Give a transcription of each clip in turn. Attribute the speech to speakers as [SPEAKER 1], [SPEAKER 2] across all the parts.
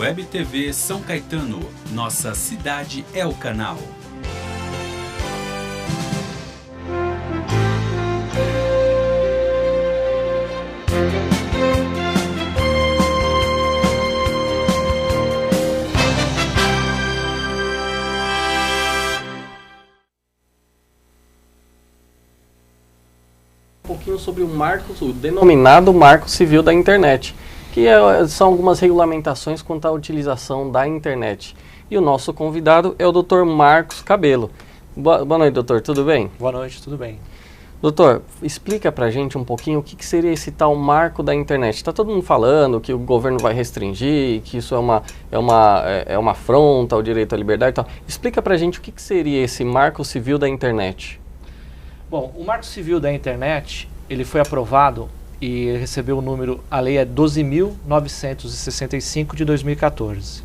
[SPEAKER 1] Web TV São Caetano, nossa cidade é o canal.
[SPEAKER 2] Um pouquinho sobre o denominado Marco Civil da Internet, que são algumas regulamentações quanto à utilização da internet. E o nosso convidado é o Dr. Marcos Cabelo. Boa noite, doutor, tudo bem?
[SPEAKER 3] Boa noite, tudo bem.
[SPEAKER 2] Doutor, explica pra gente um pouquinho o que seria esse tal marco da internet. Está todo mundo falando que o governo vai restringir, que isso é uma afronta ao direito à liberdade e tal. Explica pra gente o que seria esse Marco Civil da Internet.
[SPEAKER 3] Bom, o Marco Civil da Internet, ele foi aprovado e recebeu o número, a lei é 12.965 de 2014,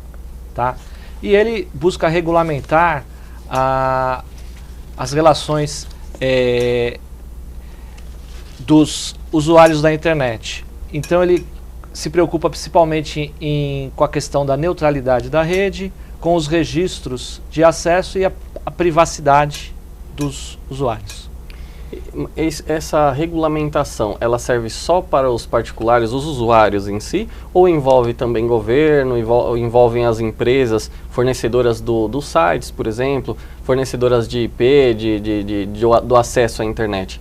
[SPEAKER 3] tá? E ele busca regulamentar as relações dos usuários da internet. Então ele se preocupa principalmente com a questão da neutralidade da rede, com os registros de acesso e a privacidade dos usuários.
[SPEAKER 2] Essa regulamentação, ela serve só para os particulares, os usuários em si, ou envolve também governo, envolvem as empresas fornecedoras dos sites, por exemplo, fornecedoras de IP, do acesso à internet?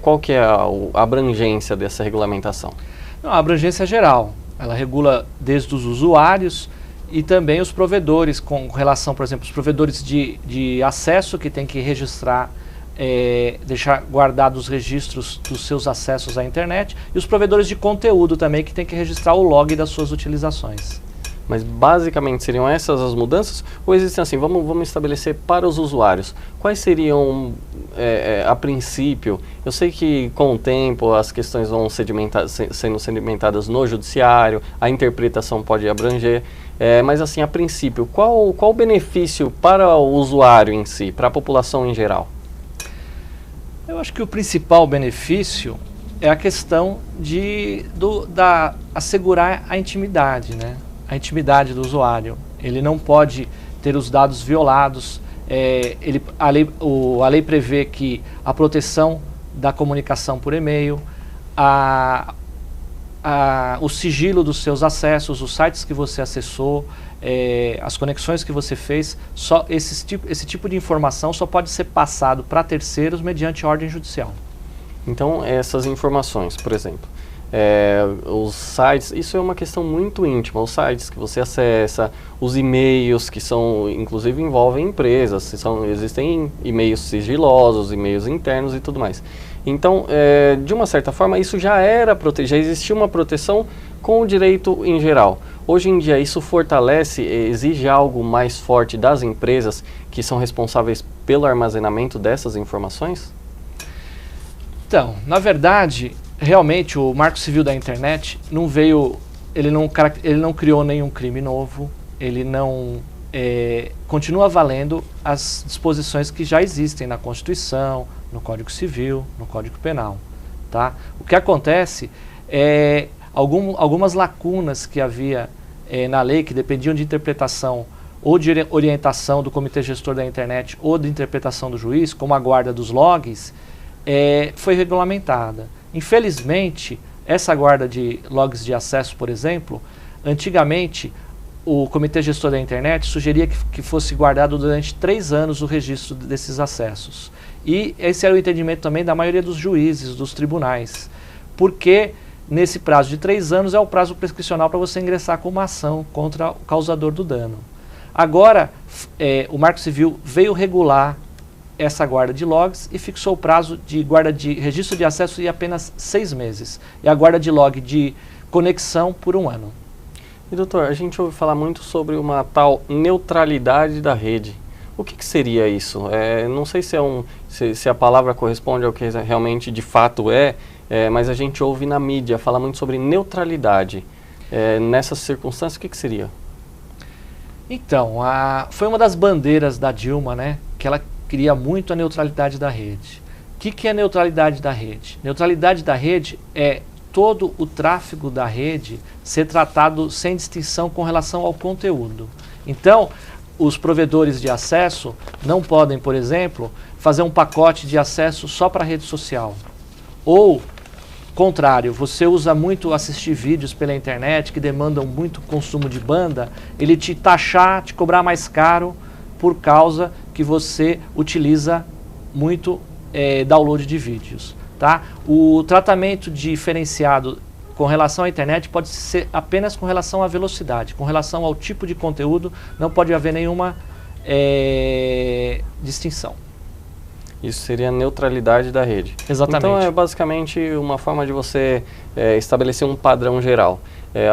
[SPEAKER 2] Qual que é a abrangência dessa regulamentação?
[SPEAKER 3] Não, a abrangência é geral. Ela regula desde os usuários e também os provedores, com relação, por exemplo, os provedores de acesso que tem que registrar, deixar guardados os registros dos seus acessos à internet, e os provedores de conteúdo também, que tem que registrar o log das suas utilizações.
[SPEAKER 2] Mas basicamente seriam essas as mudanças? Ou existem assim, vamos estabelecer para os usuários, quais seriam a princípio? Eu sei que com o tempo as questões vão sendo sedimentadas no judiciário, a interpretação pode abranger, mas assim, a princípio, qual o benefício para o usuário em si, para a população em geral?
[SPEAKER 3] Eu acho que o principal benefício é a questão de assegurar a intimidade, né? A intimidade do usuário. Ele não pode ter os dados violados. A lei prevê que a proteção da comunicação por e-mail, o sigilo dos seus acessos, os sites que você acessou, as conexões que você fez, esse tipo de informação só pode ser passado para terceiros mediante ordem judicial.
[SPEAKER 2] Então, essas informações, por exemplo, os sites, isso é uma questão muito íntima, os sites que você acessa, os e-mails que são, inclusive envolvem empresas, existem e-mails sigilosos, e-mails internos e tudo mais. Então, de uma certa forma, isso já existia uma proteção com o direito em geral. Hoje em dia, isso fortalece, exige algo mais forte das empresas que são responsáveis pelo armazenamento dessas informações?
[SPEAKER 3] Então, na verdade, realmente o Marco Civil da Internet ele não criou nenhum crime novo, ele não continua valendo as disposições que já existem na Constituição, no Código Civil, no Código Penal, tá? O que acontece é algumas lacunas que havia na lei, que dependiam de interpretação ou de orientação do Comitê Gestor da Internet ou de interpretação do juiz, como a guarda dos logs, foi regulamentada. Infelizmente, essa guarda de logs de acesso, por exemplo, antigamente o Comitê Gestor da Internet sugeria que fosse guardado durante 3 anos o registro desses acessos. E esse era o entendimento também da maioria dos juízes, dos tribunais, porque nesse prazo de 3 anos é o prazo prescricional para você ingressar com uma ação contra o causador do dano. Agora, o Marco Civil veio regular essa guarda de logs e fixou o prazo de guarda de registro de acesso em apenas 6 meses. E a guarda de log de conexão por 1 ano.
[SPEAKER 2] E doutor, a gente ouve falar muito sobre uma tal neutralidade da rede. O que seria isso? Não sei se a palavra corresponde ao que realmente de fato mas a gente ouve na mídia falar muito sobre neutralidade. Nessas circunstâncias, o que seria?
[SPEAKER 3] Então, foi uma das bandeiras da Dilma, né? Que ela queria muito a neutralidade da rede. O que é neutralidade da rede? Neutralidade da rede é todo o tráfego da rede ser tratado sem distinção com relação ao conteúdo. Então, os provedores de acesso não podem, por exemplo, fazer um pacote de acesso só para a rede social. Ou, contrário, você usa muito assistir vídeos pela internet que demandam muito consumo de banda, ele te taxar, te cobrar mais caro por causa que você utiliza muito download de vídeos. Tá? O tratamento diferenciado com relação à internet pode ser apenas com relação à velocidade, com relação ao tipo de conteúdo, não pode haver nenhuma distinção.
[SPEAKER 2] Isso seria a neutralidade da rede.
[SPEAKER 3] Exatamente.
[SPEAKER 2] Então é basicamente uma forma de você estabelecer um padrão geral.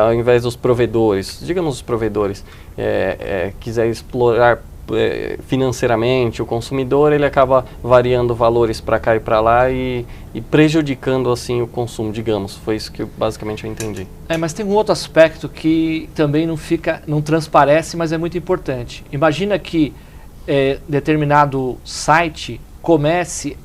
[SPEAKER 2] Ao invés dos provedores, digamos os provedores, quiser explorar financeiramente o consumidor, ele acaba variando valores para cá e para lá e prejudicando assim o consumo, digamos. Foi isso que basicamente eu entendi.
[SPEAKER 3] Mas tem um outro aspecto que também não transparece, mas é muito importante. Imagina que determinado site comece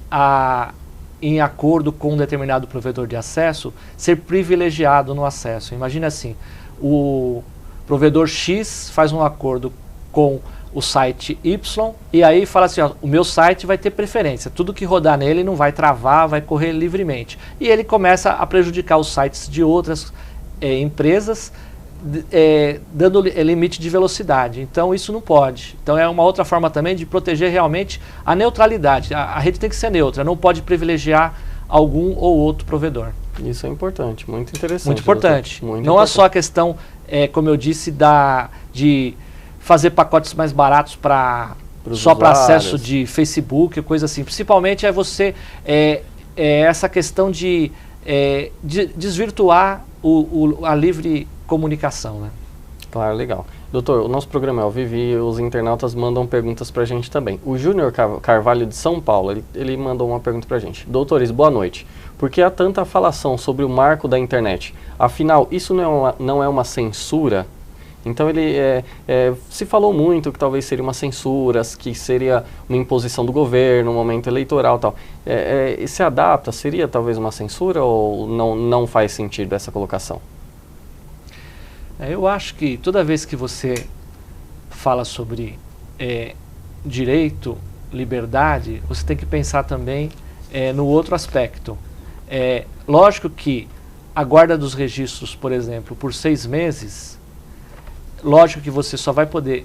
[SPEAKER 3] em acordo com um determinado provedor de acesso, ser privilegiado no acesso. Imagina assim, o provedor X faz um acordo com o site Y, e aí fala assim, ó, o meu site vai ter preferência, tudo que rodar nele não vai travar, vai correr livremente. E ele começa a prejudicar os sites de outras empresas, dando limite de velocidade. Então isso não pode. Então é uma outra forma também de proteger realmente a neutralidade. A rede tem que ser neutra, não pode privilegiar algum ou outro provedor.
[SPEAKER 2] Isso é importante, muito interessante.
[SPEAKER 3] Muito importante.
[SPEAKER 2] Muito
[SPEAKER 3] não
[SPEAKER 2] importante.
[SPEAKER 3] é só a questão, como eu disse, de fazer pacotes mais baratos só para acesso de Facebook, coisa assim. Principalmente você essa questão de desvirtuar a livre comunicação, né?
[SPEAKER 2] Claro, legal. Doutor, o nosso programa é ao vivo e os internautas mandam perguntas para a gente também. O Júnior Carvalho de São Paulo, ele mandou uma pergunta para a gente. Doutores, boa noite. Por que há tanta falação sobre o marco da internet? Afinal, isso não é uma censura? Então ele se falou muito que talvez seria uma censura, que seria uma imposição do governo, um momento eleitoral e tal. Se adapta? Seria talvez uma censura ou não faz sentido essa colocação?
[SPEAKER 3] Eu acho que toda vez que você fala sobre direito, liberdade, você tem que pensar também no outro aspecto. Lógico que a guarda dos registros, por exemplo, por 6 meses, lógico que você só vai poder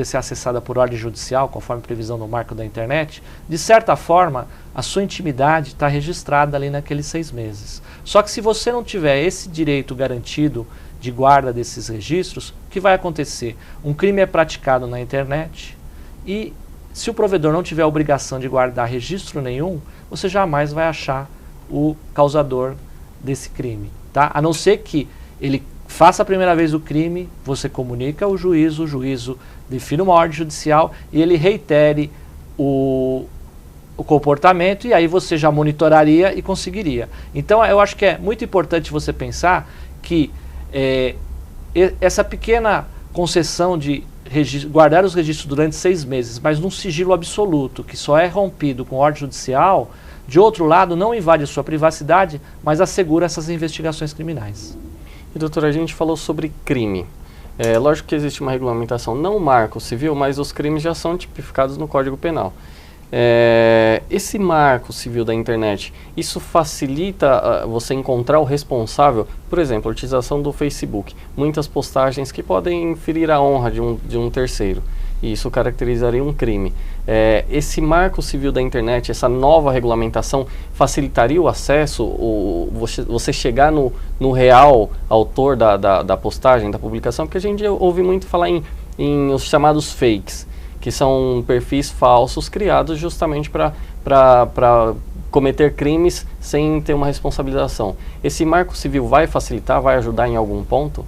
[SPEAKER 3] ser acessada por ordem judicial, conforme previsão no marco da internet. De certa forma, a sua intimidade está registrada ali naqueles 6 meses. Só que se você não tiver esse direito garantido de guarda desses registros, o que vai acontecer? Um crime é praticado na internet e se o provedor não tiver a obrigação de guardar registro nenhum, você jamais vai achar o causador desse crime, tá? A não ser que ele faça a primeira vez o crime, você comunica ao juízo, o juízo define uma ordem judicial e ele reitere o comportamento e aí você já monitoraria e conseguiria. Então eu acho que é muito importante você pensar que essa pequena concessão de guardar os registros durante 6 meses, mas num sigilo absoluto, que só é rompido com ordem judicial, de outro lado não invade a sua privacidade, mas assegura essas investigações criminais.
[SPEAKER 2] E doutora, a gente falou sobre crime. Lógico que existe uma regulamentação, não o marco civil, mas os crimes já são tipificados no Código Penal. Esse marco civil da internet, isso facilita você encontrar o responsável? Por exemplo, a utilização do Facebook. Muitas postagens que podem ferir a honra de um terceiro. E isso caracterizaria um crime. Esse marco civil da internet, essa nova regulamentação, facilitaria o acesso, você chegar no real autor da postagem, da publicação? Porque a gente ouve muito falar em os chamados fakes, que são perfis falsos criados justamente para cometer crimes sem ter uma responsabilização. Esse marco civil vai facilitar, vai ajudar em algum ponto?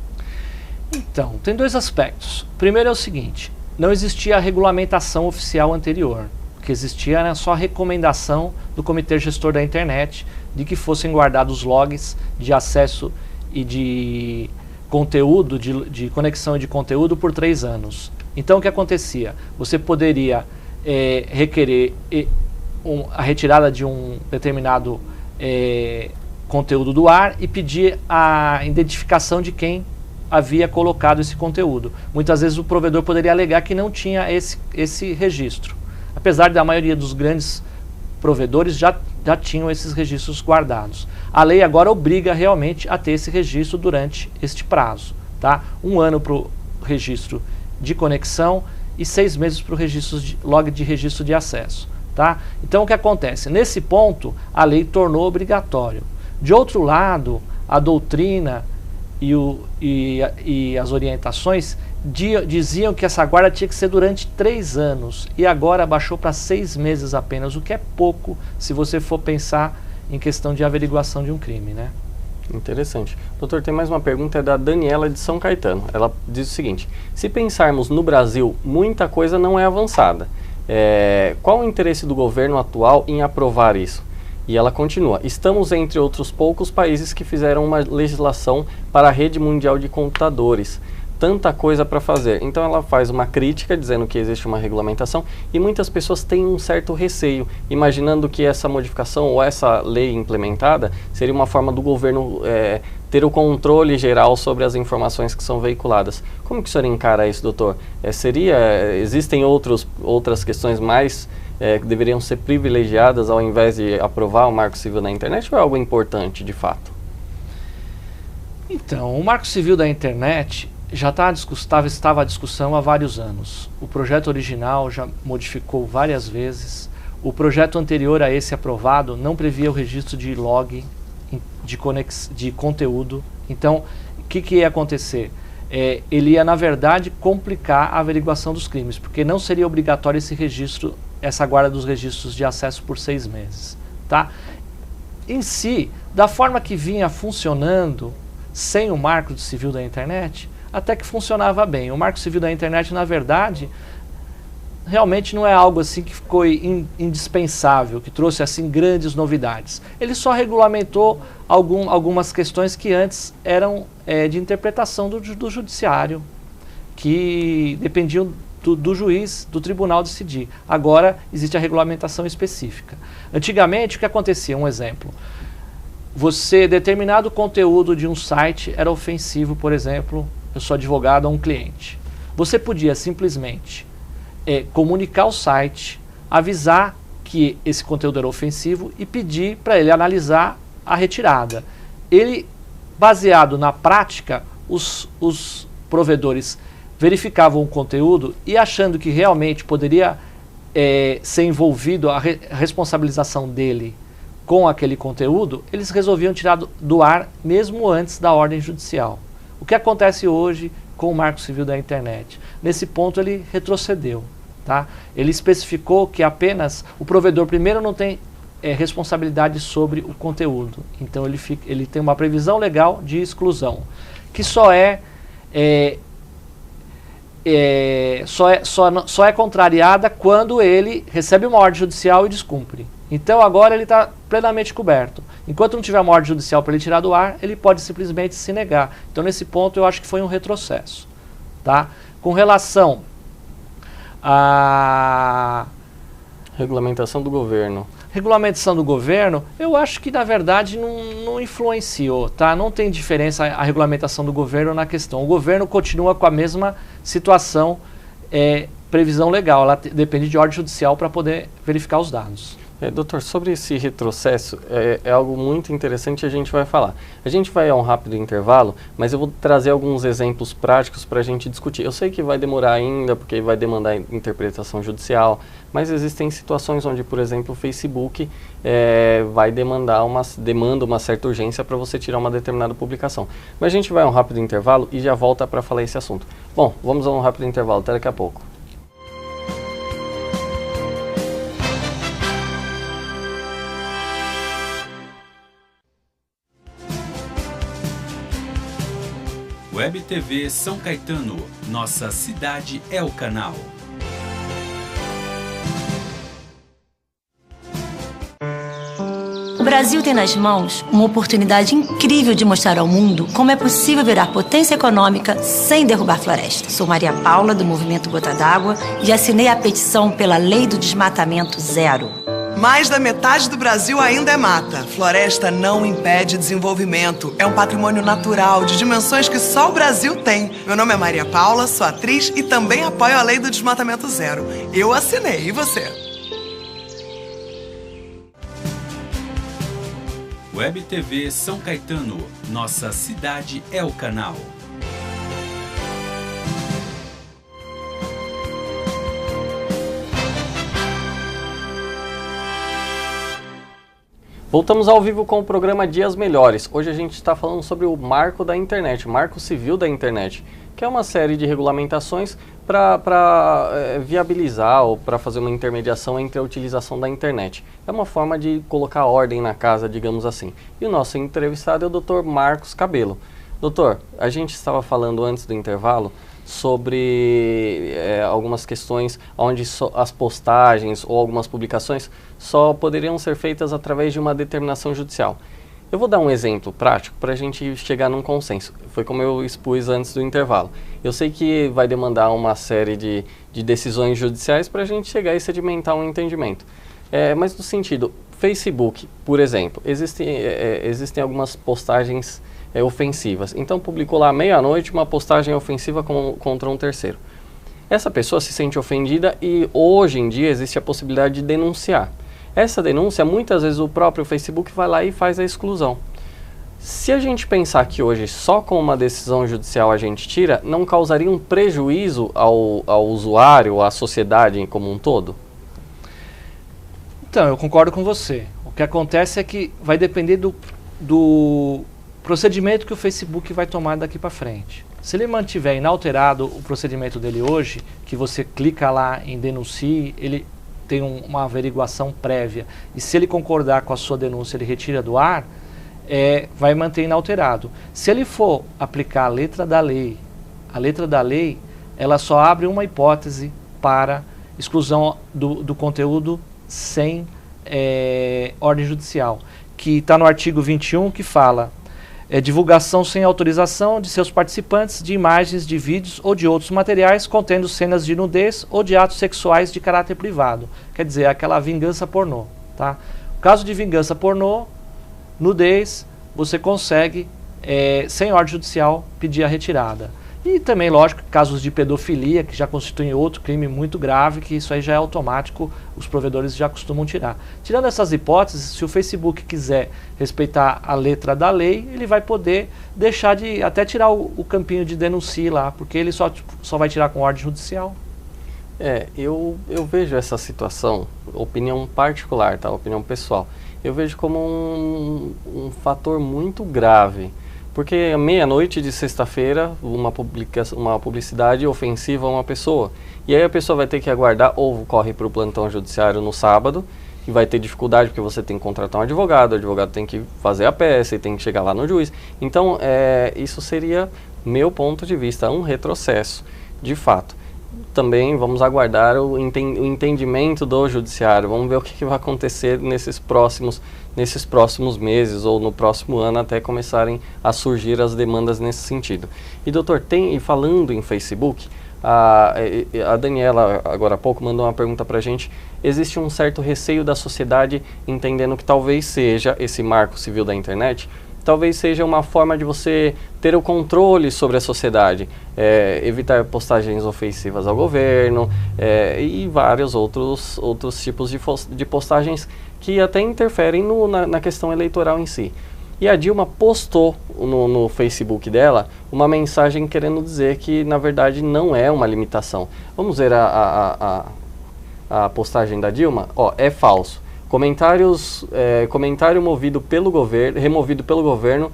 [SPEAKER 3] Então, tem 2 aspectos. Primeiro é o seguinte: não existia a regulamentação oficial anterior. O que existia era só a recomendação do Comitê Gestor da Internet de que fossem guardados logs de acesso e de conteúdo, de conexão e de conteúdo por 3 anos. Então o que acontecia? Você poderia requerer a retirada de um determinado conteúdo do ar e pedir a identificação de quem havia colocado esse conteúdo. Muitas vezes o provedor poderia alegar que não tinha esse registro, apesar da maioria dos grandes provedores já tinham esses registros guardados. A lei agora obriga realmente a ter esse registro durante este prazo, tá? 1 ano para o registro de conexão e 6 meses para o log de registro de acesso, tá? Então o que acontece? Nesse ponto a lei tornou obrigatório. De outro lado, a doutrina e as orientações diziam que essa guarda tinha que ser durante 3 anos e agora baixou para 6 meses apenas, o que é pouco se você for pensar em questão de averiguação de um crime, né?
[SPEAKER 2] Interessante. Doutor, tem mais uma pergunta, é da Daniela de São Caetano. Ela diz o seguinte: se pensarmos no Brasil, muita coisa não é avançada. Qual o interesse do governo atual em aprovar isso? E ela continua: estamos entre outros poucos países que fizeram uma legislação para a rede mundial de computadores. Tanta coisa para fazer. Então ela faz uma crítica dizendo que existe uma regulamentação e muitas pessoas têm um certo receio, imaginando que essa modificação ou essa lei implementada seria uma forma do governo ter o controle geral sobre as informações que são veiculadas. Como que o senhor encara isso, doutor? Existem outras questões mais que deveriam ser privilegiadas ao invés de aprovar o Marco Civil da Internet, ou é algo importante de fato?
[SPEAKER 3] Então, o Marco Civil da Internet já estava à discussão há vários anos. O projeto original já modificou várias vezes. O projeto anterior a esse aprovado não previa o registro de log de conteúdo. Então, o que ia acontecer? Ele ia, na verdade, complicar a averiguação dos crimes, porque não seria obrigatório esse registro, essa guarda dos registros de acesso por 6 meses. Tá? Em si, da forma que vinha funcionando, sem o Marco Civil da Internet, até que funcionava bem. O Marco Civil da Internet, na verdade, realmente não é algo assim que ficou indispensável, que trouxe assim grandes novidades. Ele só regulamentou algumas questões que antes eram de interpretação do judiciário, que dependiam do juiz, do tribunal decidir. Agora existe a regulamentação específica. Antigamente, o que acontecia? Um exemplo. Determinado conteúdo de um site era ofensivo, por exemplo, eu sou advogado a um cliente. Você podia simplesmente comunicar ao site, avisar que esse conteúdo era ofensivo e pedir para ele analisar a retirada. Ele, baseado na prática, os provedores verificavam o conteúdo e, achando que realmente poderia ser envolvido a responsabilização dele com aquele conteúdo, eles resolviam tirar do ar mesmo antes da ordem judicial. O que acontece hoje com o Marco Civil da Internet? Nesse ponto ele retrocedeu. Tá? Ele especificou que apenas o provedor primeiro não tem responsabilidade sobre o conteúdo. Então ele tem uma previsão legal de exclusão, que só é contrariada quando ele recebe uma ordem judicial e descumpre. Então agora ele está plenamente coberto. Enquanto não tiver uma ordem judicial para ele tirar do ar, ele pode simplesmente se negar. Então nesse ponto eu acho que foi um retrocesso. Tá? Com relação à
[SPEAKER 2] regulamentação do governo.
[SPEAKER 3] Regulamentação do governo, eu acho que na verdade não influenciou. Tá? Não tem diferença a regulamentação do governo na questão. O governo continua com a mesma situação, previsão legal. Ela depende de ordem judicial para poder verificar os dados.
[SPEAKER 2] Doutor, sobre esse retrocesso, é algo muito interessante, a gente vai falar. A gente vai a um rápido intervalo, mas eu vou trazer alguns exemplos práticos para a gente discutir. Eu sei que vai demorar ainda, porque vai demandar interpretação judicial, mas existem situações onde, por exemplo, o Facebook demanda uma certa urgência para você tirar uma determinada publicação. Mas a gente vai a um rápido intervalo e já volta para falar esse assunto. Bom, vamos a um rápido intervalo, até daqui a pouco.
[SPEAKER 1] Web TV São Caetano, nossa cidade é o canal.
[SPEAKER 4] O Brasil tem nas mãos uma oportunidade incrível de mostrar ao mundo como é possível virar potência econômica sem derrubar floresta. Sou Maria Paula, do Movimento Gota d'Água, e assinei a petição pela Lei do Desmatamento Zero.
[SPEAKER 5] Mais da metade do Brasil ainda é mata. Floresta não impede desenvolvimento. É um patrimônio natural de dimensões que só o Brasil tem. Meu nome é Maria Paula, sou atriz e também apoio a lei do desmatamento zero. Eu assinei, e você?
[SPEAKER 1] Web TV São Caetano, nossa cidade é o canal.
[SPEAKER 2] Voltamos ao vivo com o programa Dias Melhores. Hoje a gente está falando sobre o Marco da Internet, o Marco Civil da Internet, que é uma série de regulamentações para viabilizar ou para fazer uma intermediação entre a utilização da internet. É uma forma de colocar ordem na casa, digamos assim. E o nosso entrevistado é o Dr. Marcos Cabelo. Doutor, a gente estava falando antes do intervalo sobre algumas questões onde as postagens ou algumas publicações só poderiam ser feitas através de uma determinação judicial. Eu vou dar um exemplo prático para a gente chegar num consenso. Foi como eu expus antes do intervalo. Eu sei que vai demandar uma série de decisões judiciais para a gente chegar e sedimentar um entendimento. Mas no sentido, Facebook, por exemplo, existem algumas postagens ofensivas. Então publicou lá à meia-noite uma postagem ofensiva contra um terceiro. Essa pessoa se sente ofendida e hoje em dia existe a possibilidade de denunciar. Essa denúncia, muitas vezes o próprio Facebook vai lá e faz a exclusão. Se a gente pensar que hoje só com uma decisão judicial a gente tira, não causaria um prejuízo ao usuário, à sociedade como um todo?
[SPEAKER 3] Então, eu concordo com você. O que acontece é que vai depender do procedimento que o Facebook vai tomar daqui para frente. Se ele mantiver inalterado o procedimento dele hoje, que você clica lá em denuncie, ele tem uma averiguação prévia, e se ele concordar com a sua denúncia, ele retira do ar, vai manter inalterado. Se ele for aplicar a letra da lei, ela só abre uma hipótese para exclusão do conteúdo sem ordem judicial, que está no artigo 21, que fala divulgação sem autorização de seus participantes de imagens, de vídeos ou de outros materiais contendo cenas de nudez ou de atos sexuais de caráter privado. Quer dizer, aquela vingança pornô. Tá? No caso de vingança pornô, nudez, você consegue, sem ordem judicial, pedir a retirada. E também, lógico, casos de pedofilia, que já constituem outro crime muito grave, que isso aí já é automático, os provedores já costumam tirar. Tirando essas hipóteses, se o Facebook quiser respeitar a letra da lei, ele vai poder deixar de, até tirar o campinho de denuncie lá, porque ele só vai tirar com ordem judicial.
[SPEAKER 2] Eu vejo essa situação, opinião particular, tá? Opinião pessoal, eu vejo como um fator muito grave. Porque à meia-noite de sexta-feira, uma publicidade ofensiva a uma pessoa. E aí a pessoa vai ter que aguardar, ou corre para o plantão judiciário no sábado, e vai ter dificuldade porque você tem que contratar um advogado, o advogado tem que fazer a peça e tem que chegar lá no juiz. Então, isso seria, meu ponto de vista, um retrocesso, de fato. Também vamos aguardar o entendimento do judiciário, vamos ver o que vai acontecer nesses próximos meses ou no próximo ano, até começarem a surgir as demandas nesse sentido. E doutor, falando em Facebook, a Daniela agora há pouco mandou uma pergunta para a gente. Existe um certo receio da sociedade entendendo que talvez seja esse marco civil da internet, talvez seja uma forma de você ter o controle sobre a sociedade, evitar postagens ofensivas ao governo e vários outros tipos de postagens que até interferem na questão eleitoral em si. E a Dilma postou no Facebook dela uma mensagem querendo dizer que, na verdade, não é uma limitação. Vamos ver a postagem da Dilma? É falso. Comentário removido pelo governo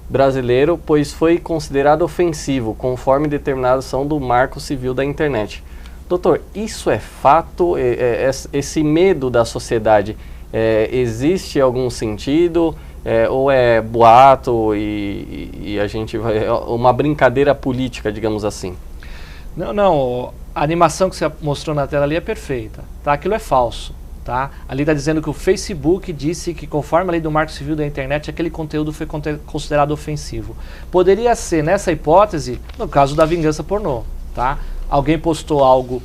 [SPEAKER 2] brasileiro, pois foi considerado ofensivo, conforme determinação do Marco Civil da Internet. Doutor, isso é fato? Esse medo da sociedade existe algum sentido? Ou é boato e a gente vai... uma brincadeira política, digamos assim?
[SPEAKER 3] Não. A animação que você mostrou na tela ali é perfeita. Tá? Aquilo é falso. Tá? Ali está dizendo que o Facebook disse que, conforme a lei do Marco Civil da Internet, aquele conteúdo foi considerado ofensivo. Poderia ser, nessa hipótese, no caso da vingança pornô. Tá? Alguém postou algo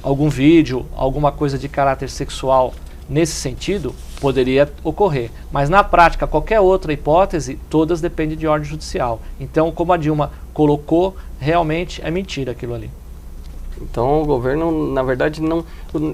[SPEAKER 3] algum vídeo, alguma coisa de caráter sexual nesse sentido, poderia ocorrer. Mas na prática, qualquer outra hipótese, todas dependem de ordem judicial. Então, como a Dilma colocou, realmente é mentira aquilo ali.
[SPEAKER 2] Então o governo, na verdade,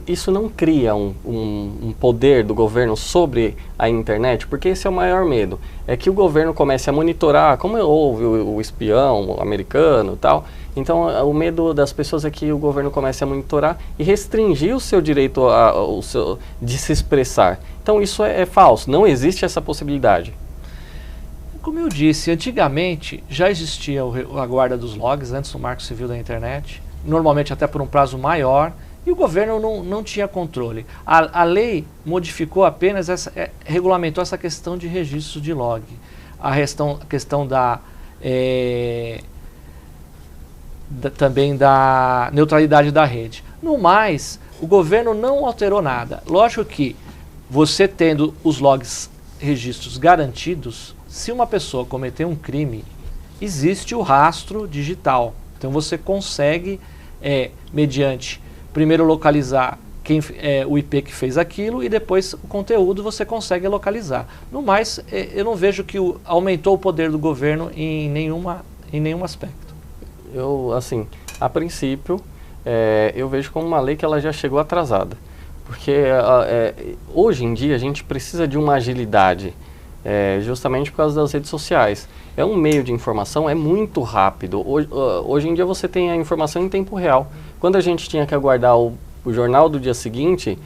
[SPEAKER 2] isso não cria um poder do governo sobre a internet, porque esse é o maior medo. É que o governo comece a monitorar, como houve o espião americano e tal. Então o medo das pessoas é que o governo comece a monitorar e restringir o seu direito de se expressar. Então isso é falso, não existe essa possibilidade.
[SPEAKER 3] Como eu disse, antigamente já existia a guarda dos logs, antes do Marco Civil da Internet, normalmente até por um prazo maior, e o governo não tinha controle. A lei modificou apenas, regulamentou essa questão de registro de log, a questão também da neutralidade da rede. No mais, o governo não alterou nada. Lógico que você tendo os logs, registros garantidos, se uma pessoa cometer um crime, existe o rastro digital. Então você consegue, mediante, primeiro localizar o IP que fez aquilo e depois o conteúdo você consegue localizar. No mais, eu não vejo que aumentou o poder do governo em nenhum aspecto.
[SPEAKER 2] Assim, a princípio, eu vejo como uma lei que ela já chegou atrasada. Porque hoje em dia a gente precisa de uma agilidade, justamente por causa das redes sociais. É um meio de informação, é muito rápido. Hoje em dia você tem a informação em tempo real. Quando a gente tinha que aguardar o jornal do dia seguinte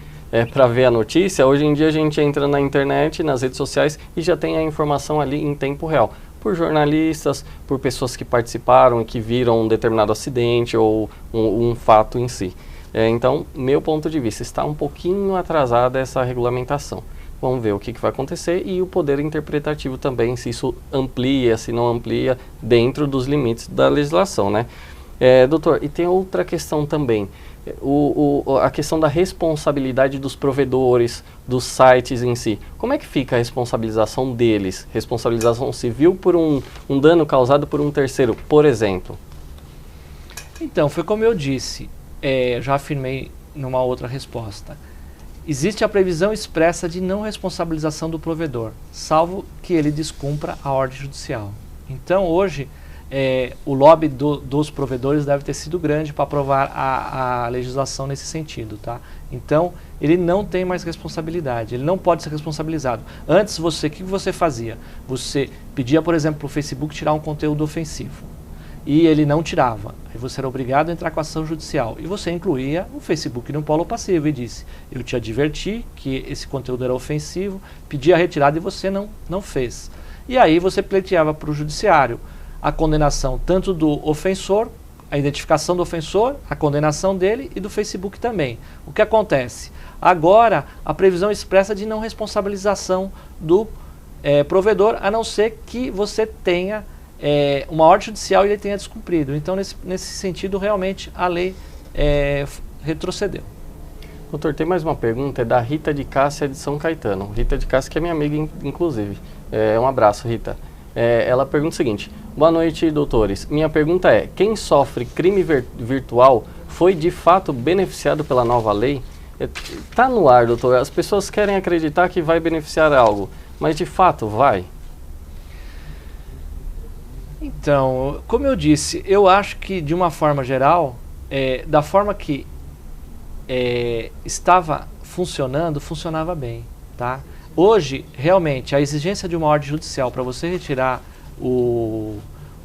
[SPEAKER 2] para ver a notícia, hoje em dia a gente entra na internet, nas redes sociais e já tem a informação ali em tempo real. Por jornalistas, por pessoas que participaram e que viram um determinado acidente ou um fato em si. Então, meu ponto de vista, está um pouquinho atrasada essa regulamentação. Vamos ver o que vai acontecer e o poder interpretativo também, se isso amplia, se não amplia, dentro dos limites da legislação, né? Doutor, e tem outra questão também, a questão da responsabilidade dos provedores, dos sites em si. Como é que fica a responsabilização deles? Responsabilização civil por um dano causado por um terceiro, por exemplo?
[SPEAKER 3] Então, foi como eu disse, já afirmei numa outra resposta. Existe a previsão expressa de não responsabilização do provedor, salvo que ele descumpra a ordem judicial. Então, hoje, o lobby dos provedores deve ter sido grande para aprovar a legislação nesse sentido, tá? Então, ele não tem mais responsabilidade, ele não pode ser responsabilizado. Antes, o que você fazia? Você pedia, por exemplo, para o Facebook tirar um conteúdo ofensivo. E ele não tirava. Aí você era obrigado a entrar com a ação judicial. E você incluía o Facebook no polo passivo e disse, eu te adverti que esse conteúdo era ofensivo, pedi a retirada e você não fez. E aí você pleiteava para o judiciário a condenação tanto do ofensor, a identificação do ofensor, a condenação dele e do Facebook também. O que acontece? Agora, a previsão expressa de não responsabilização do provedor, a não ser que você tenha uma ordem judicial e ele tenha descumprido. Então, nesse sentido, realmente, a lei retrocedeu.
[SPEAKER 2] Doutor, tem mais uma pergunta, é da Rita de Cássia de São Caetano. Rita de Cássia, que é minha amiga, inclusive. Um abraço, Rita. Ela pergunta o seguinte: boa noite, doutores. Minha pergunta é, quem sofre crime virtual foi de fato beneficiado pela nova lei? Está no ar, doutor. As pessoas querem acreditar que vai beneficiar algo, mas de fato vai?
[SPEAKER 3] Então, como eu disse, eu acho que de uma forma geral, da forma que estava funcionando, funcionava bem, tá? Hoje, realmente, a exigência de uma ordem judicial para você retirar o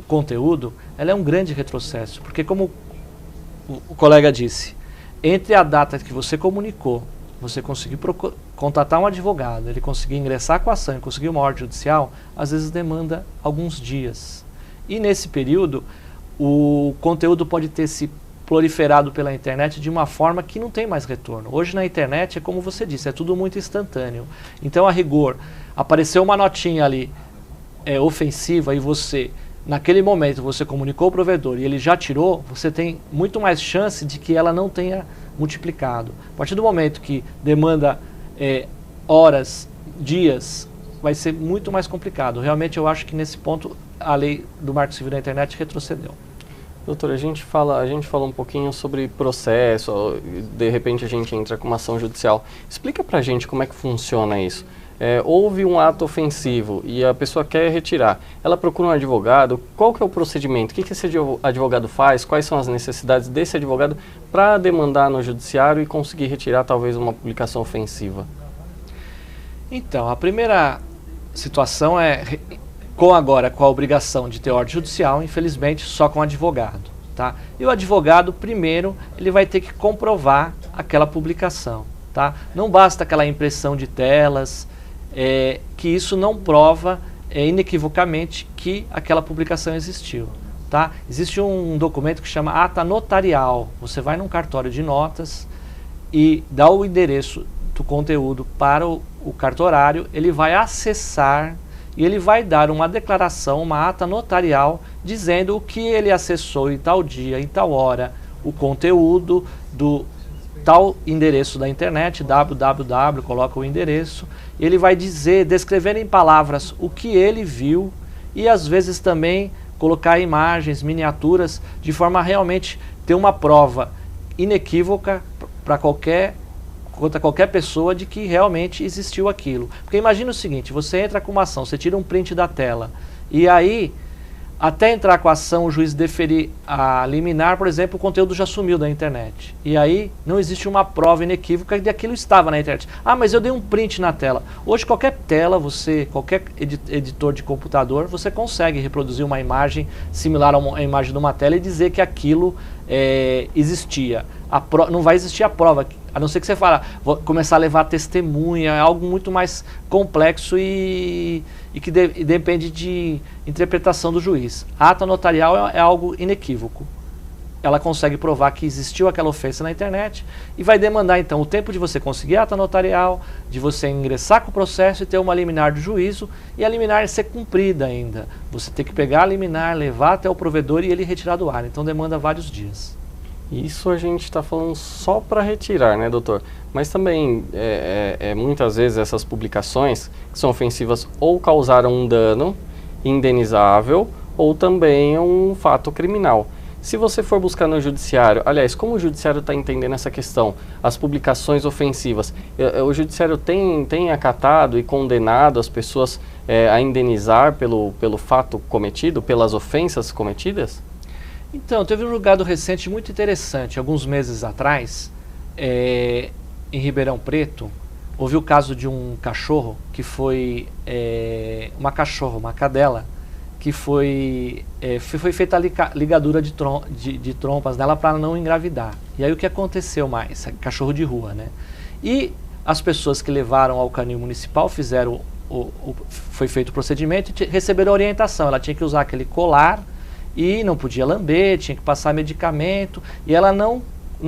[SPEAKER 3] conteúdo, ela é um grande retrocesso, porque como o colega disse, entre a data que você comunicou, você conseguir contatar um advogado, ele conseguir ingressar com a ação e conseguir uma ordem judicial, às vezes demanda alguns dias. E nesse período, o conteúdo pode ter se proliferado pela internet de uma forma que não tem mais retorno. Hoje na internet é como você disse, é tudo muito instantâneo. Então, a rigor, apareceu uma notinha ali ofensiva e você, naquele momento, você comunicou ao provedor e ele já tirou, você tem muito mais chance de que ela não tenha multiplicado. A partir do momento que demanda horas, dias, vai ser muito mais complicado. Realmente eu acho que nesse ponto a lei do Marco Civil da Internet retrocedeu.
[SPEAKER 2] Doutor, a gente falou um pouquinho sobre processo, de repente a gente entra com uma ação judicial. Explica pra gente como é que funciona isso. Houve um ato ofensivo e a pessoa quer retirar. Ela procura um advogado. Qual que é o procedimento? O que esse advogado faz? Quais são as necessidades desse advogado para demandar no judiciário e conseguir retirar talvez uma publicação ofensiva?
[SPEAKER 3] Então, a primeira situação é, com a obrigação de ter ordem judicial, infelizmente só com advogado. Tá? E o advogado, primeiro, ele vai ter que comprovar aquela publicação. Tá? Não basta aquela impressão de telas, que isso não prova inequivocamente que aquela publicação existiu. Tá? Existe um documento que chama ata notarial. Você vai num cartório de notas e dá o endereço do conteúdo para o cartorário, ele vai acessar e ele vai dar uma declaração, uma ata notarial, dizendo o que ele acessou em tal dia, em tal hora, o conteúdo do tal endereço da internet, www, coloca o endereço, ele vai dizer, descrever em palavras o que ele viu e às vezes também colocar imagens, miniaturas, de forma a realmente ter uma prova inequívoca contra qualquer pessoa de que realmente existiu aquilo. Porque imagina o seguinte, você entra com uma ação, você tira um print da tela, e aí, até entrar com a ação, o juiz deferir a liminar, por exemplo, o conteúdo já sumiu da internet. E aí, não existe uma prova inequívoca de que aquilo estava na internet. Ah, mas eu dei um print na tela. Hoje, qualquer tela, qualquer editor de computador, você consegue reproduzir uma imagem similar a uma imagem de uma tela e dizer que aquilo existia. Não vai existir a prova, a não ser que você fale, vou começar a levar testemunha, é algo muito mais complexo e que depende de interpretação do juiz. A ata notarial é algo inequívoco. Ela consegue provar que existiu aquela ofensa na internet e vai demandar então o tempo de você conseguir a ata notarial, de você ingressar com o processo e ter uma liminar do juízo e a liminar ser cumprida ainda. Você tem que pegar a liminar, levar até o provedor e ele retirar do ar. Então demanda vários dias.
[SPEAKER 2] Isso a gente está falando só para retirar, né, doutor? Mas também, muitas vezes, essas publicações que são ofensivas ou causaram um dano indenizável ou também um fato criminal. Se você for buscar no judiciário, aliás, como o judiciário está entendendo essa questão, as publicações ofensivas, o judiciário tem acatado e condenado as pessoas a indenizar pelo fato cometido, pelas ofensas cometidas?
[SPEAKER 3] Então, teve um julgado recente muito interessante. Alguns meses atrás, em Ribeirão Preto, houve o caso de um cachorro que foi, uma cadela, que foi feita a ligadura de trompas nela para não engravidar. E aí o que aconteceu mais? Cachorro de rua, né? E as pessoas que levaram ao canil municipal foi feito o procedimento e receberam a orientação. Ela tinha que usar aquele colar e não podia lamber, tinha que passar medicamento, e ela não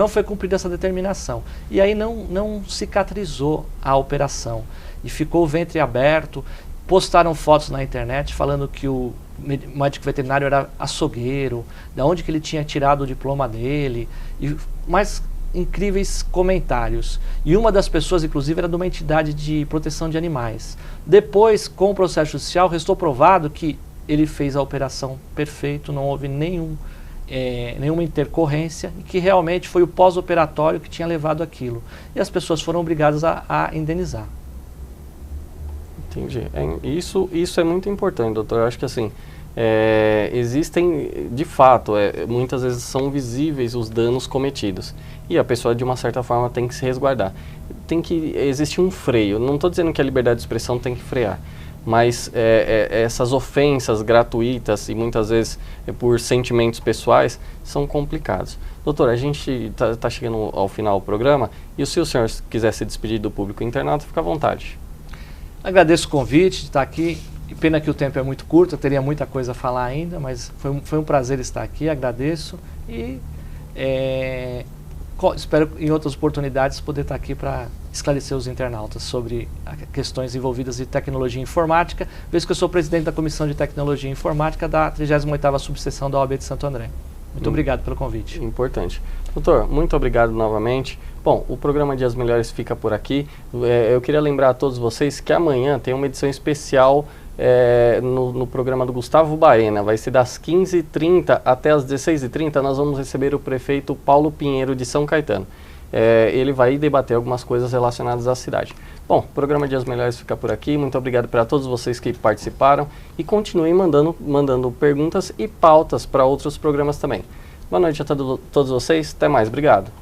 [SPEAKER 3] foi cumprida essa determinação. E aí não cicatrizou a operação, e ficou o ventre aberto. Postaram fotos na internet falando que o médico veterinário era açougueiro, da onde que ele tinha tirado o diploma dele, e mais incríveis comentários. E uma das pessoas, inclusive, era de uma entidade de proteção de animais. Depois, com o processo judicial, restou provado que ele fez a operação perfeito, não houve nenhuma intercorrência, e que realmente foi o pós-operatório que tinha levado aquilo. E as pessoas foram obrigadas a indenizar.
[SPEAKER 2] Entendi. Isso é muito importante, doutor. Eu acho que assim, existem, de fato, muitas vezes são visíveis os danos cometidos. E a pessoa, de uma certa forma, tem que se resguardar. Tem que existir um freio. Não estou dizendo que a liberdade de expressão tem que frear. Mas essas ofensas gratuitas e muitas vezes por sentimentos pessoais são complicados. Doutor, a gente está chegando ao final do programa e se o senhor quiser se despedir do público internauta, fica à vontade.
[SPEAKER 3] Agradeço o convite de estar aqui. Pena que o tempo é muito curto, eu teria muita coisa a falar ainda, mas foi um prazer estar aqui, agradeço e espero em outras oportunidades poder estar aqui para esclarecer os internautas sobre questões envolvidas em tecnologia informática, visto que eu sou presidente da Comissão de Tecnologia e Informática da 38ª Subseção da OAB de Santo André. Muito obrigado pelo convite.
[SPEAKER 2] Importante. Doutor, muito obrigado novamente. Bom, o programa Dias Melhores fica por aqui. Eu queria lembrar a todos vocês que amanhã tem uma edição especial no programa do Gustavo Baena. Vai ser das 15h30 até as 16h30. Nós vamos receber o prefeito Paulo Pinheiro de São Caetano. Ele vai debater algumas coisas relacionadas à cidade. Bom, o programa Dias Melhores fica por aqui. Muito obrigado para todos vocês que participaram e continuem mandando perguntas e pautas para outros programas também. Boa noite a todos vocês. Até mais. Obrigado.